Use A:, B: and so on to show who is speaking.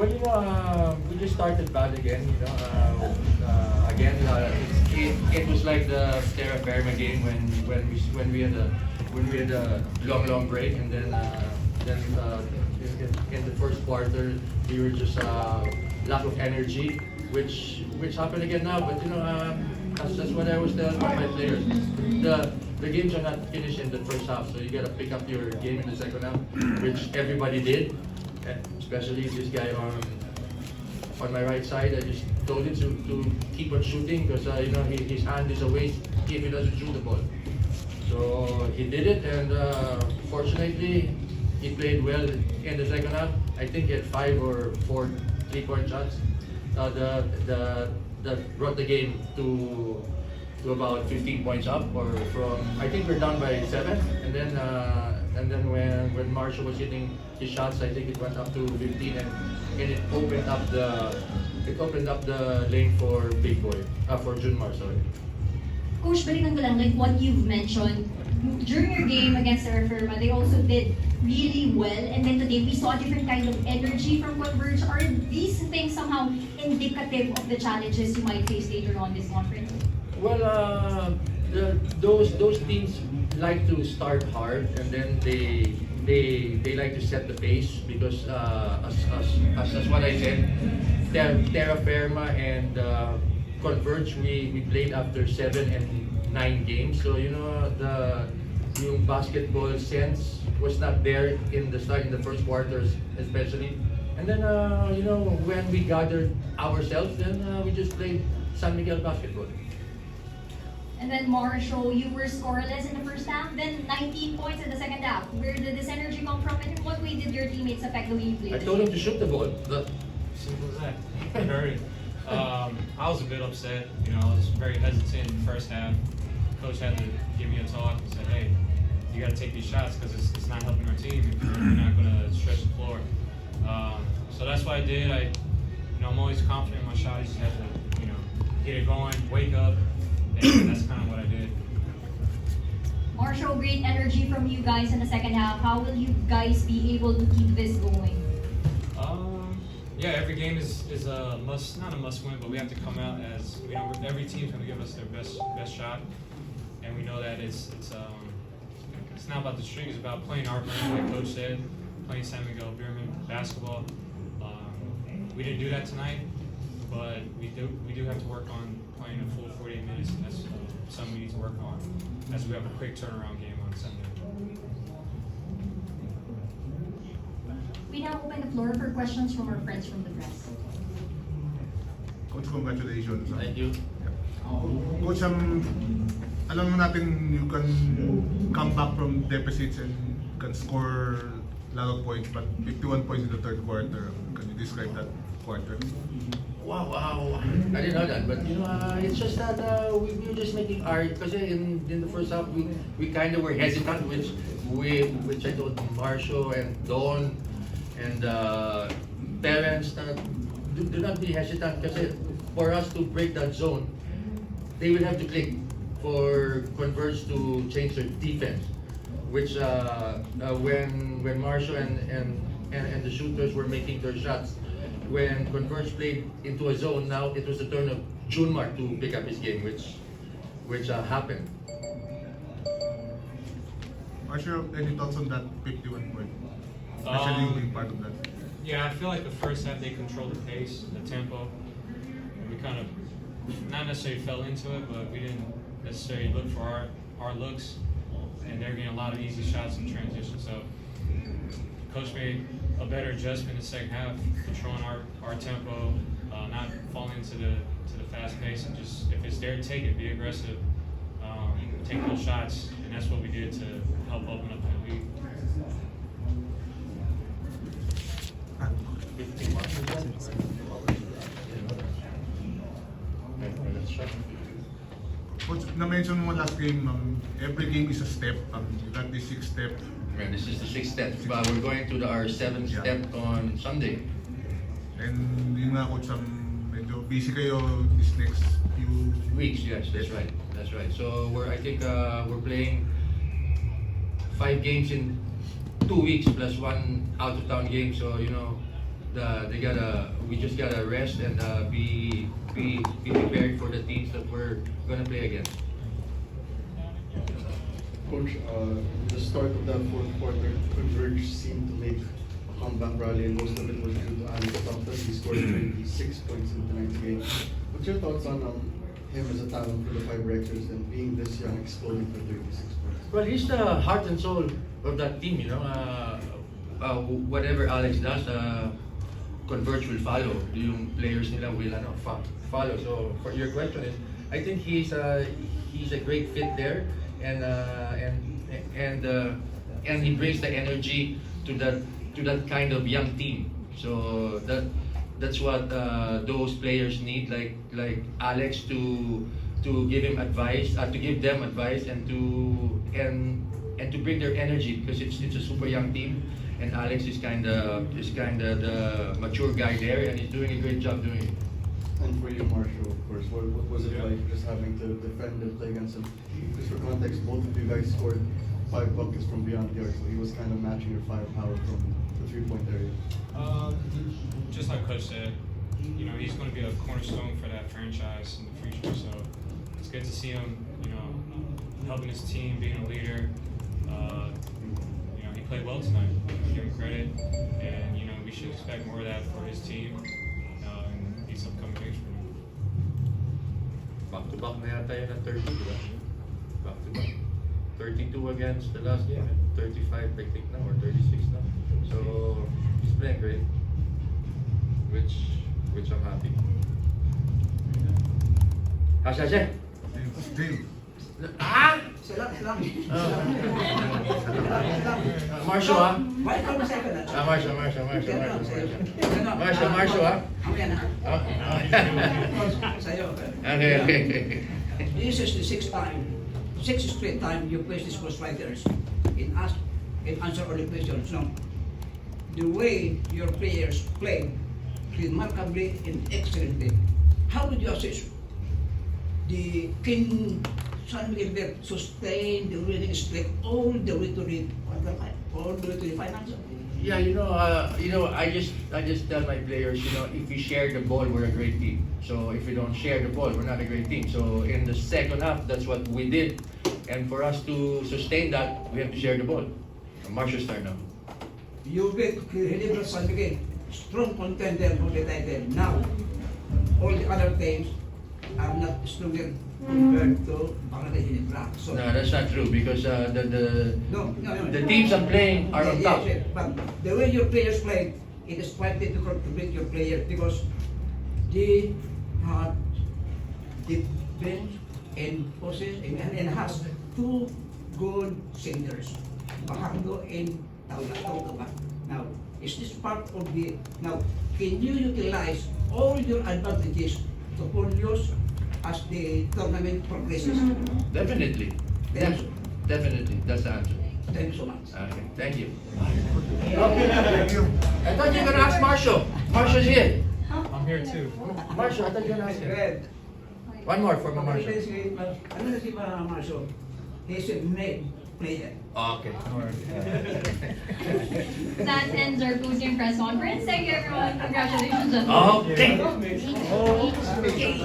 A: Well, we just started bad again. Again, it was like the Terra Firma game when we had a long break, and then in the first quarter we were just lack of energy, which happened again now. But that's what I was telling my players. The games are not finished in the first half, so you gotta pick up your game in the second half, which everybody did. Especially this guy on my right side. I just told him to keep on shooting because his hand is away if he doesn't shoot the ball. So he did it, and fortunately he played well in the second half. I think he had 5 or 4 3-point shots that brought the game to about 15 points up, or from, I think we're down by 7, and then when Marcio was hitting his shots, I think it went up to 15, and it opened up the lane for Big Boy, for Junmar, sorry.
B: Coach, balikan ko lang, like what you've mentioned, during your game against Terra Firma, they also did really well, and then today we saw a different kind of energy from Converge. Are these things somehow indicative of the challenges you might face later on this conference?
A: Well, those teams like to start hard, and then they like to set the pace because as what I said, Terra Firma and Converge, we played after 7 and 9 games, so yung basketball sense was not there in the start, in the first quarters especially. And then when we gathered ourselves, then we just played San Miguel basketball.
B: And then Marcio, you were scoreless in the first half, then 19 points in the second half. Where did this energy come from, and in what way did your teammates affect the way you played?
A: I told him to shoot the ball.
C: Simple as that. I was a bit upset. I was very hesitant in the first half. Coach had to give me a talk and said, "Hey, you got to take these shots because it's not helping our team if you're not going to stretch the floor." So that's what I did. I'm always confident in my shot. I just had to, get it going, wake up. And that's kind of what I did.
B: Marcio, great energy from you guys in the second half. How will you guys be able to keep this going?
C: Yeah, every game is a must, not a must win, but we have to come out as every team's going to give us their best shot, and we know that it's not about the streak, it's about playing our brand, like Coach said, playing San Miguel Beerman basketball. We didn't do that tonight, but we do have to work on playing a full 48 minutes, and that's something we need to work on as we have a quick turnaround game on Sunday.
B: We now open the floor for questions from our friends from the press.
D: Coach, congratulations.
A: Thank you.
D: Coach, alam mo natin you can come back from deficits and can score a lot of points, but 51 points in the third quarter. Can you describe that quarter?
A: Wow. I didn't know that, but it's just that we were just making art because in the first half we kind of were hesitant, which I told Marcio and Don and parents that do not be hesitant because for us to break that zone, they will have to click for Converge to change their defense, which when Marcio and the shooters were making their shots. When Converge played into a zone, now it was the turn of Junmar to pick up his game, which happened.
D: Marcio, any thoughts on that 51 point? Especially being part of that.
C: Yeah, I feel like the first half they controlled the pace, the tempo. We kind of not necessarily fell into it, but we didn't necessarily look for our looks, and they're getting a lot of easy shots in transition. So Coach made a better adjustment in the second half, controlling our tempo, not falling into the fast pace, and just if it's there, take it, be aggressive, take those shots, and that's what we did to help open up the lead.
D: Coach, na-mention mo last game, every game is a step. You got this 6th step.
A: Man, this is the 6th step. We're going to our 7th step on Sunday.
D: And yun nga, Coach, medyo busy kayo this next few
A: Weeks, yes, that's right. So I think we're playing 5 games in 2 weeks plus 1 out of town game. So we just gotta rest and be prepared for the teams that we're gonna play against.
E: Coach, the start of that fourth quarter, Converge seemed to make a comeback rally, and most of it was due to Alex Thompson. He scored 26 points in tonight's game. What's your thoughts on him as a talent for the 5Rexers and being this young, exploding for 36 points?
A: Well, he's the heart and soul of that team, you know. Whatever Alex does, Converge will follow. Yung players nila will follow. So, for your question is, I think he's a great fit there, and he brings the energy to that kind of young team. So that's what those players need, like Alex to give him advice, to give them advice, and to bring their energy, because it's a super young team, and Alex is kind of the mature guy there, and he's doing a great job doing it.
E: And for you, Marcio, of course, what was it like just having to defend and play against him? Just for context, both of you guys scored 5 buckets from beyond the arc, so he was kind of matching your firepower from the 3-point area.
C: Just like Coach said, you know, he's going to be a cornerstone for that franchise in the future. So it's good to see him, you know, helping his team, being a leader. You know, he played well tonight. Give him credit, and you know, we should expect more of that for his team in these upcoming games for him.
A: Back-to-back na yata yun at 30, diba? Back-to-back. 32 against the last game, 35 I think now, or 36 now. So he's playing great, which I'm happy. Hasha.
D: Dave.
A: Ah!
F: Salam.
A: Marcio, ah?
F: Why come second?
A: Marcio, ah?
F: Sa'yo.
A: Okay.
F: This is the sixth straight time you face these ghostwriters in answer all the questions. No, the way your players played remarkably and excellently. How did you assess the King San Miguel sustain the winning streak all the way to the quarterfinal, all the way to the finals?
A: Yeah, I just tell my players, if we share the ball, we're a great team. So if we don't share the ball, we're not a great team. So in the second half, that's what we did. And for us to sustain that, we have to share the ball. Marcio's turn now.
F: You beat Hilibra San Miguel, strong contender for the title. Now, all the other teams are not stronger compared to Bangladesh Hilibra. So
A: No, that's not true, because
F: no.
A: the teams I'm playing are on top.
F: Yes, but the way your players play, it is quite difficult to beat your players because they have defense and possess and has 2 good centers, Bahardo and Taula. Now, is this part of the can you utilize all your advantages to produce as the tournament progresses?
A: Definitely.
F: Thank you.
A: Definitely. That's the answer.
F: Thank you so much.
A: Okay, thank you.
D: Thank you.
A: I thought you were gonna ask Marcio. Marcio's here.
C: I'm here too.
A: Marcio, I thought you were gonna ask him.
F: Red.
A: One more for Marcio.
F: Ano na si Marcio? He's a made player.
A: Okay.
B: That ends our post-game press conference. Thank you, everyone. Congratulations.
A: Okay.
B: Okay.